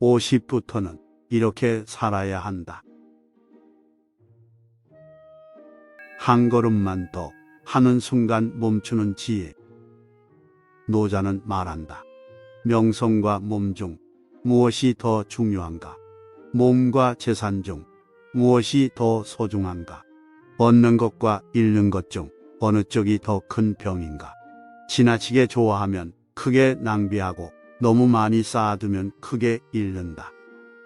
50부터는 이렇게 살아야 한다. 한 걸음만 더 하는 순간 멈추는 지혜. 노자는 말한다. 명성과 몸 중 무엇이 더 중요한가? 몸과 재산 중 무엇이 더 소중한가? 얻는 것과 잃는 것 중 어느 쪽이 더 큰 병인가? 지나치게 좋아하면 크게 낭비하고 너무 많이 쌓아두면 크게 잃는다.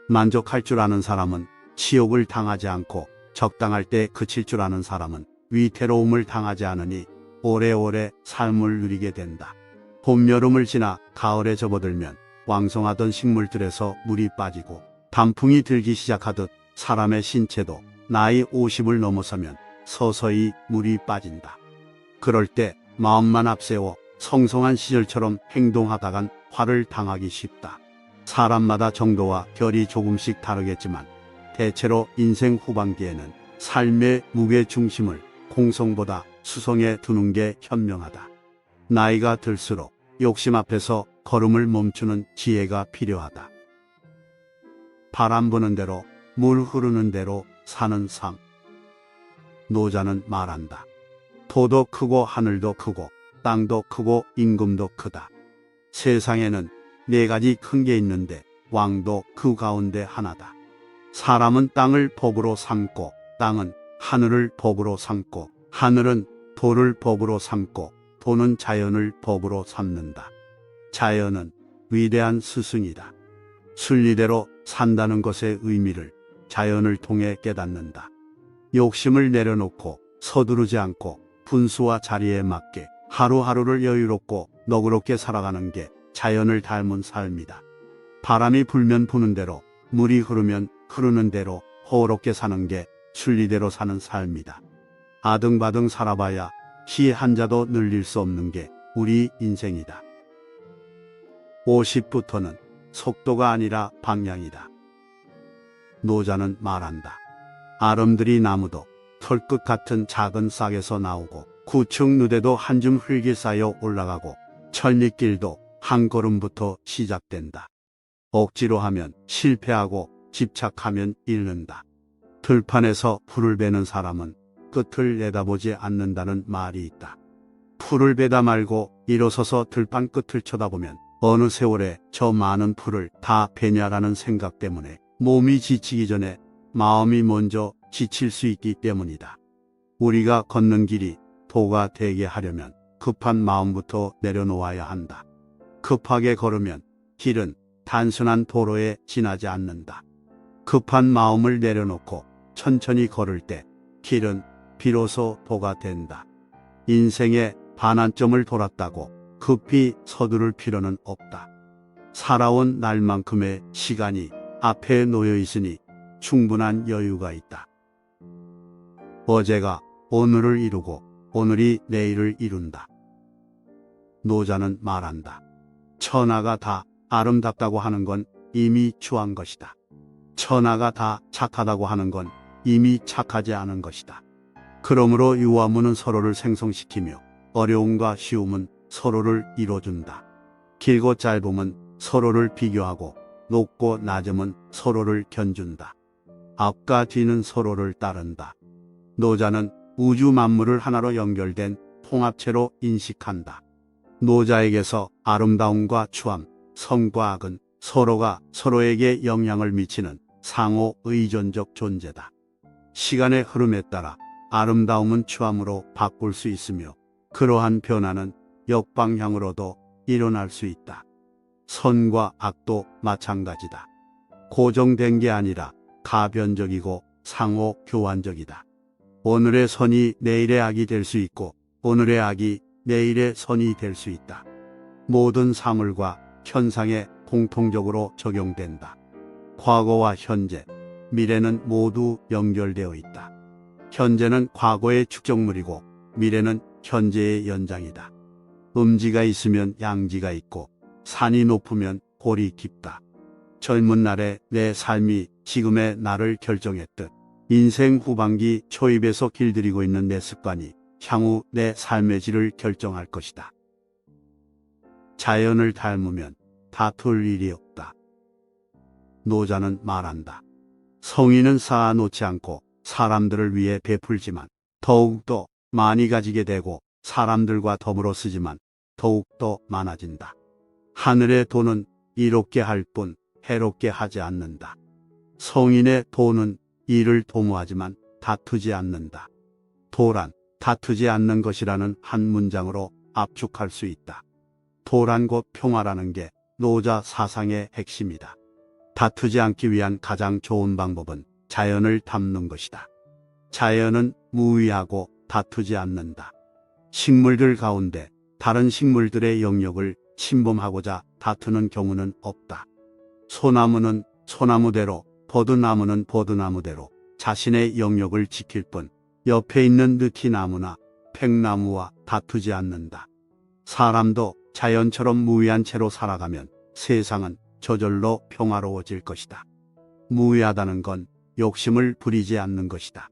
만족할 줄 아는 사람은 치욕을 당하지 않고 적당할 때 그칠 줄 아는 사람은 위태로움을 당하지 않으니 오래오래 삶을 누리게 된다. 봄, 여름을 지나 가을에 접어들면 왕성하던 식물들에서 물이 빠지고 단풍이 들기 시작하듯 사람의 신체도 나이 50을 넘어서면 서서히 물이 빠진다. 그럴 때 마음만 앞세워 성성한 시절처럼 행동하다간 화를 당하기 쉽다. 사람마다 정도와 결이 조금씩 다르겠지만 대체로 인생 후반기에는 삶의 무게 중심을 공성보다 수성에 두는 게 현명하다. 나이가 들수록 욕심 앞에서 걸음을 멈추는 지혜가 필요하다. 바람 부는 대로 물 흐르는 대로 사는 삶. 노자는 말한다. 도도 크고 하늘도 크고 땅도 크고 임금도 크다. 세상에는 네 가지 큰 게 있는데 왕도 그 가운데 하나다. 사람은 땅을 법으로 삼고 땅은 하늘을 법으로 삼고 하늘은 도를 법으로 삼고 도는 자연을 법으로 삼는다. 자연은 위대한 스승이다. 순리대로 산다는 것의 의미를 자연을 통해 깨닫는다. 욕심을 내려놓고 서두르지 않고 분수와 자리에 맞게 하루하루를 여유롭고 너그럽게 살아가는 게 자연을 닮은 삶이다. 바람이 불면 부는 대로, 물이 흐르면 흐르는 대로 호흡롭게 사는 게 순리대로 사는 삶이다. 아등바등 살아봐야 키 한 자도 늘릴 수 없는 게 우리 인생이다. 50부터는 속도가 아니라 방향이다. 노자는 말한다. 아름드리 나무도 털끝 같은 작은 싹에서 나오고 구층 누대도 한 줌 흙이 쌓여 올라가고 천리길도 한 걸음부터 시작된다. 억지로 하면 실패하고 집착하면 잃는다. 들판에서 풀을 베는 사람은 끝을 내다보지 않는다는 말이 있다. 풀을 베다 말고 일어서서 들판 끝을 쳐다보면 어느 세월에 저 많은 풀을 다 베냐라는 생각 때문에 몸이 지치기 전에 마음이 먼저 지칠 수 있기 때문이다. 우리가 걷는 길이 도가 되게 하려면 급한 마음부터 내려놓아야 한다. 급하게 걸으면 길은 단순한 도로에 지나지 않는다. 급한 마음을 내려놓고 천천히 걸을 때 길은 비로소 도가 된다. 인생의 반환점을 돌았다고 급히 서두를 필요는 없다. 살아온 날만큼의 시간이 앞에 놓여 있으니 충분한 여유가 있다. 어제가 오늘을 이루고 오늘이 내일을 이룬다. 노자는 말한다. 천하가 다 아름답다고 하는 건 이미 추한 것이다. 천하가 다 착하다고 하는 건 이미 착하지 않은 것이다. 그러므로 유화무는 서로를 생성시키며 어려움과 쉬움은 서로를 이뤄준다. 길고 짧음은 서로를 비교하고 높고 낮음은 서로를 견준다. 앞과 뒤는 서로를 따른다. 노자는 우주 만물을 하나로 연결된 통합체로 인식한다. 노자에게서 아름다움과 추함, 선과 악은 서로가 서로에게 영향을 미치는 상호 의존적 존재다. 시간의 흐름에 따라 아름다움은 추함으로 바꿀 수 있으며 그러한 변화는 역방향으로도 일어날 수 있다. 선과 악도 마찬가지다. 고정된 게 아니라 가변적이고 상호 교환적이다. 오늘의 선이 내일의 악이 될 수 있고 오늘의 악이 내일의 선이 될 수 있다. 모든 사물과 현상에 공통적으로 적용된다. 과거와 현재, 미래는 모두 연결되어 있다. 현재는 과거의 축적물이고 미래는 현재의 연장이다. 음지가 있으면 양지가 있고 산이 높으면 골이 깊다. 젊은 날의 내 삶이 지금의 나를 결정했듯 인생 후반기 초입에서 길들이고 있는 내 습관이 향후 내 삶의 질을 결정할 것이다. 자연을 닮으면 다툴 일이 없다. 노자는 말한다. 성인은 쌓아놓지 않고 사람들을 위해 베풀지만 더욱더 많이 가지게 되고 사람들과 더불어 쓰지만 더욱더 많아진다. 하늘의 돈은 이롭게 할 뿐 해롭게 하지 않는다. 성인의 돈은 이를 도모하지만 다투지 않는다. 도란, 다투지 않는 것이라는 한 문장으로 압축할 수 있다. 도란 곧 평화라는 게 노자 사상의 핵심이다. 다투지 않기 위한 가장 좋은 방법은 자연을 닮는 것이다. 자연은 무의하고 다투지 않는다. 식물들 가운데 다른 식물들의 영역을 침범하고자 다투는 경우는 없다. 소나무는 소나무대로, 버드나무는 버드나무대로 자신의 영역을 지킬 뿐 옆에 있는 느티나무나 팽나무와 다투지 않는다. 사람도 자연처럼 무의한 채로 살아가면 세상은 저절로 평화로워질 것이다. 무의하다는 건 욕심을 부리지 않는 것이다.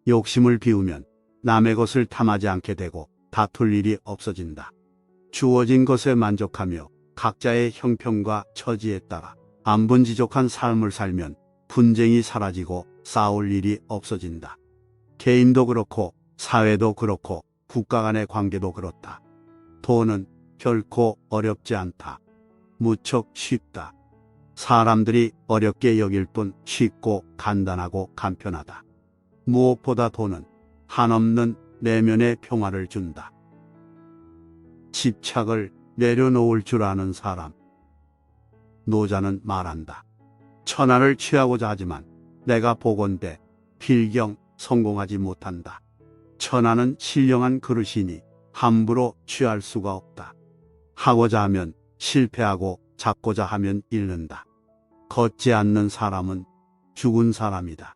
욕심을 비우면 남의 것을 탐하지 않게 되고 다툴 일이 없어진다. 주어진 것에 만족하며 각자의 형편과 처지에 따라 안분지족한 삶을 살면 분쟁이 사라지고 싸울 일이 없어진다. 개인도 그렇고 사회도 그렇고 국가 간의 관계도 그렇다. 돈은 결코 어렵지 않다. 무척 쉽다. 사람들이 어렵게 여길 뿐 쉽고 간단하고 간편하다. 무엇보다 돈은 한없는 내면의 평화를 준다. 집착을 내려놓을 줄 아는 사람. 노자는 말한다. 천하를 취하고자 하지만 내가 보건대 필경 성공하지 못한다. 천하는 신령한 그릇이니 함부로 취할 수가 없다. 하고자 하면 실패하고 잡고자 하면 잃는다. 걷지 않는 사람은 죽은 사람이다.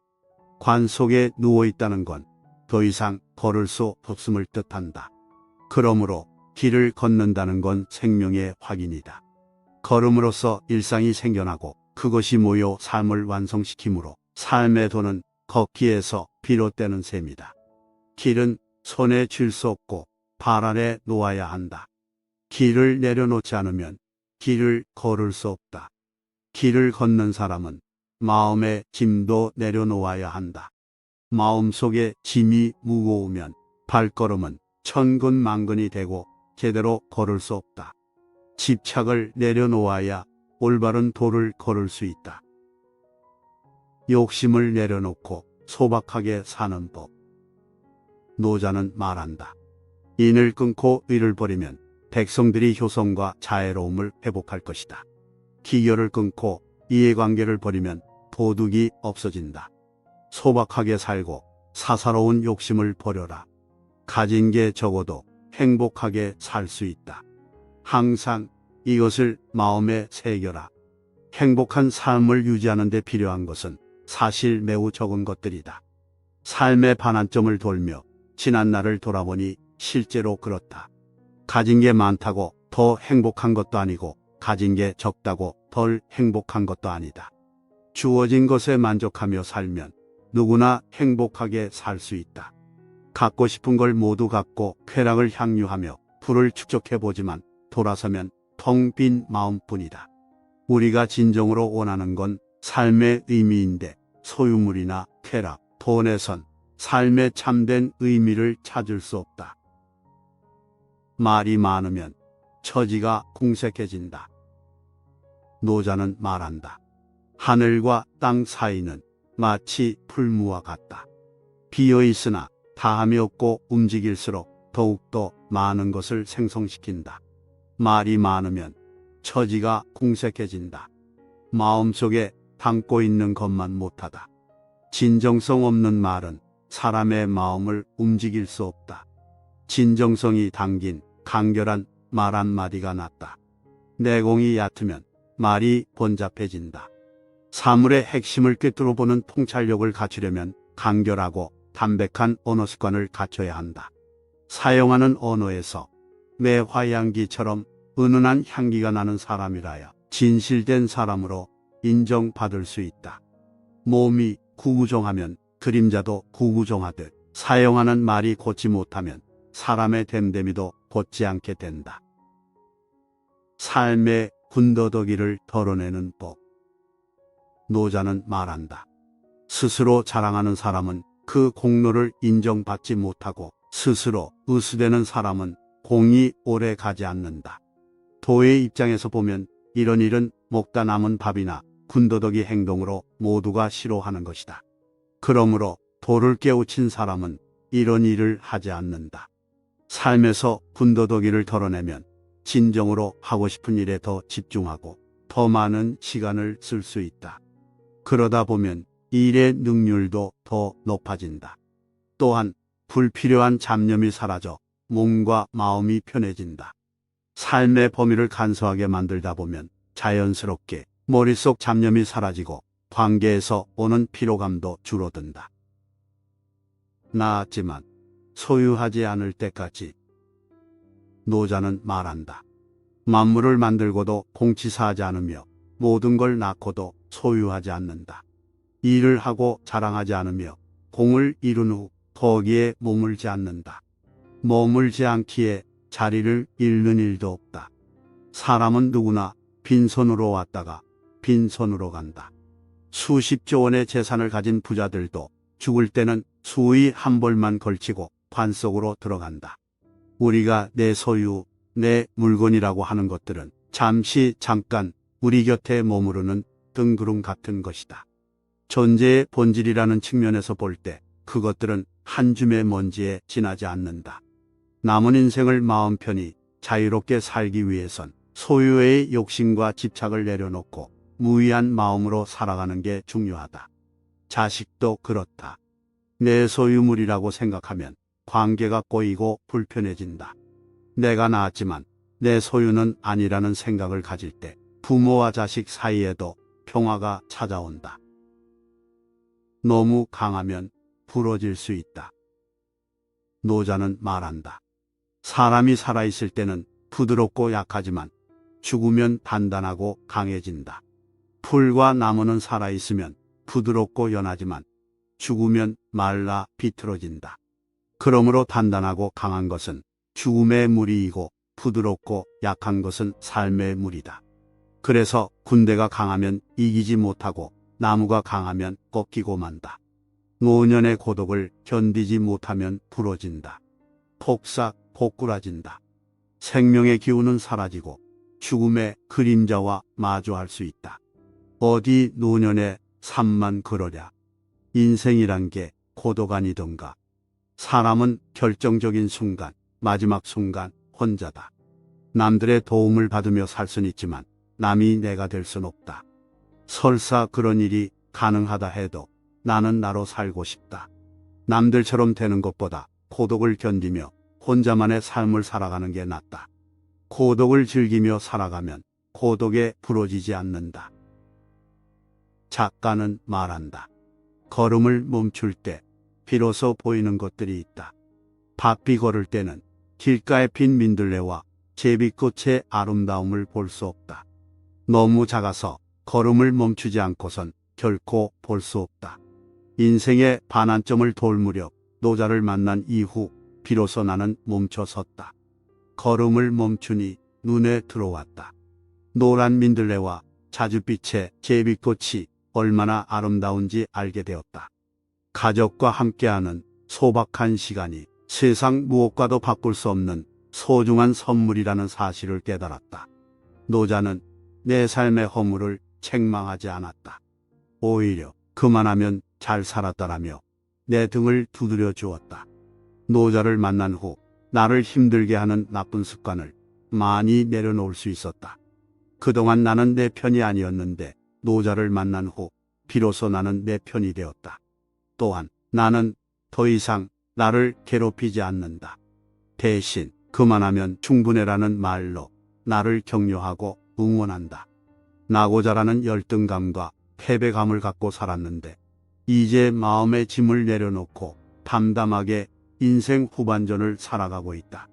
관 속에 누워있다는 건 더 이상 걸을 수 없음을 뜻한다. 그러므로 길을 걷는다는 건 생명의 확인이다. 걸음으로써 일상이 생겨나고 그것이 모여 삶을 완성시키므로 삶의 도는 걷기에서 비롯되는 셈이다. 길은 손에 쥘 수 없고 발 아래 놓아야 한다. 길을 내려놓지 않으면 길을 걸을 수 없다. 길을 걷는 사람은 마음의 짐도 내려놓아야 한다. 마음속에 짐이 무거우면 발걸음은 천근만근이 되고 제대로 걸을 수 없다. 집착을 내려놓아야 올바른 도를 걸을 수 있다. 욕심을 내려놓고 소박하게 사는 법. 노자는 말한다. 인을 끊고 의를 버리면 백성들이 효성과 자애로움을 회복할 것이다. 기교를 끊고 이해관계를 버리면 도둑이 없어진다. 소박하게 살고 사사로운 욕심을 버려라. 가진 게 적어도 행복하게 살 수 있다. 항상 이것을 마음에 새겨라. 행복한 삶을 유지하는 데 필요한 것은 사실 매우 적은 것들이다. 삶의 반환점을 돌며 지난 날을 돌아보니 실제로 그렇다. 가진 게 많다고 더 행복한 것도 아니고 가진 게 적다고 덜 행복한 것도 아니다. 주어진 것에 만족하며 살면 누구나 행복하게 살 수 있다. 갖고 싶은 걸 모두 갖고 쾌락을 향유하며 부를 축적해보지만 돌아서면 텅 빈 마음뿐이다. 우리가 진정으로 원하는 건 삶의 의미인데 소유물이나 쾌락, 돈에선 삶의 참된 의미를 찾을 수 없다. 말이 많으면 처지가 궁색해진다. 노자는 말한다. 하늘과 땅 사이는 마치 풀무와 같다. 비어있으나 다함이 없고 움직일수록 더욱더 많은 것을 생성시킨다. 말이 많으면 처지가 궁색해진다. 마음속에 담고 있는 것만 못하다. 진정성 없는 말은 사람의 마음을 움직일 수 없다. 진정성이 담긴 간결한 말 한마디가 낫다. 내공이 얕으면 말이 번잡해진다. 사물의 핵심을 꿰뚫어 보는 통찰력을 갖추려면 간결하고 담백한 언어 습관을 갖춰야 한다. 사용하는 언어에서 매화향기처럼 은은한 향기가 나는 사람이라야 진실된 사람으로 인정받을 수 있다. 몸이 구구정하면 그림자도 구구정하듯 사용하는 말이 곧지 못하면 사람의 됨됨이도 곧지 않게 된다. 삶의 군더더기를 덜어내는 법. 노자는 말한다. 스스로 자랑하는 사람은 그 공로를 인정받지 못하고 스스로 으스대는 사람은 공이 오래 가지 않는다. 도의 입장에서 보면 이런 일은 먹다 남은 밥이나 군더더기 행동으로 모두가 싫어하는 것이다. 그러므로 도를 깨우친 사람은 이런 일을 하지 않는다. 삶에서 군더더기를 덜어내면 진정으로 하고 싶은 일에 더 집중하고 더 많은 시간을 쓸 수 있다. 그러다 보면 일의 능률도 더 높아진다. 또한 불필요한 잡념이 사라져 몸과 마음이 편해진다. 삶의 범위를 간소하게 만들다 보면 자연스럽게 머릿속 잡념이 사라지고 관계에서 오는 피로감도 줄어든다. 나았지만 소유하지 않을 때까지. 노자는 말한다. 만물을 만들고도 공치사하지 않으며 모든 걸 낳고도 소유하지 않는다. 일을 하고 자랑하지 않으며 공을 이룬 후 거기에 머물지 않는다. 머물지 않기에 자리를 잃는 일도 없다. 사람은 누구나 빈손으로 왔다가 빈손으로 간다. 수십조 원의 재산을 가진 부자들도 죽을 때는 수의 한 벌만 걸치고 관 속으로 들어간다. 우리가 내 소유, 내 물건이라고 하는 것들은 잠시 잠깐 우리 곁에 머무르는 뜬구름 같은 것이다. 존재의 본질이라는 측면에서 볼 때 그것들은 한 줌의 먼지에 지나지 않는다. 남은 인생을 마음 편히 자유롭게 살기 위해선 소유의 욕심과 집착을 내려놓고 무의한 마음으로 살아가는 게 중요하다. 자식도 그렇다. 내 소유물이라고 생각하면 관계가 꼬이고 불편해진다. 내가 낳았지만 내 소유는 아니라는 생각을 가질 때 부모와 자식 사이에도 평화가 찾아온다. 너무 강하면 부러질 수 있다. 노자는 말한다. 사람이 살아있을 때는 부드럽고 약하지만 죽으면 단단하고 강해진다. 풀과 나무는 살아있으면 부드럽고 연하지만 죽으면 말라 비틀어진다. 그러므로 단단하고 강한 것은 죽음의 무리이고 부드럽고 약한 것은 삶의 무리다. 그래서 군대가 강하면 이기지 못하고 나무가 강하면 꺾이고 만다. 노년의 고독을 견디지 못하면 부러진다. 폭삭 고꾸라진다. 생명의 기운은 사라지고 죽음의 그림자와 마주할 수 있다. 어디 노년의 삶만 그러랴. 인생이란 게 고독 아니던가. 사람은 결정적인 순간, 마지막 순간 혼자다. 남들의 도움을 받으며 살 순 있지만 남이 내가 될 순 없다. 설사 그런 일이 가능하다 해도 나는 나로 살고 싶다. 남들처럼 되는 것보다 고독을 견디며 혼자만의 삶을 살아가는 게 낫다. 고독을 즐기며 살아가면 고독에 부러지지 않는다. 작가는 말한다. 걸음을 멈출 때 비로소 보이는 것들이 있다. 바삐 걸을 때는 길가에 핀 민들레와 제비꽃의 아름다움을 볼 수 없다. 너무 작아서 걸음을 멈추지 않고선 결코 볼 수 없다. 인생의 반환점을 돌 무렵 노자를 만난 이후 비로소 나는 멈춰 섰다. 걸음을 멈추니 눈에 들어왔다. 노란 민들레와 자줏빛의 제비꽃이 얼마나 아름다운지 알게 되었다. 가족과 함께하는 소박한 시간이 세상 무엇과도 바꿀 수 없는 소중한 선물이라는 사실을 깨달았다. 노자는 내 삶의 허물을 책망하지 않았다. 오히려 그만하면 잘 살았다라며 내 등을 두드려 주었다. 노자를 만난 후 나를 힘들게 하는 나쁜 습관을 많이 내려놓을 수 있었다. 그동안 나는 내 편이 아니었는데 노자를 만난 후 비로소 나는 내 편이 되었다. 또한 나는 더 이상 나를 괴롭히지 않는다. 대신 그만하면 충분해라는 말로 나를 격려하고 응원한다. 나고자라는 열등감과 패배감을 갖고 살았는데 이제 마음의 짐을 내려놓고 담담하게 인생 후반전을 살아가고 있다.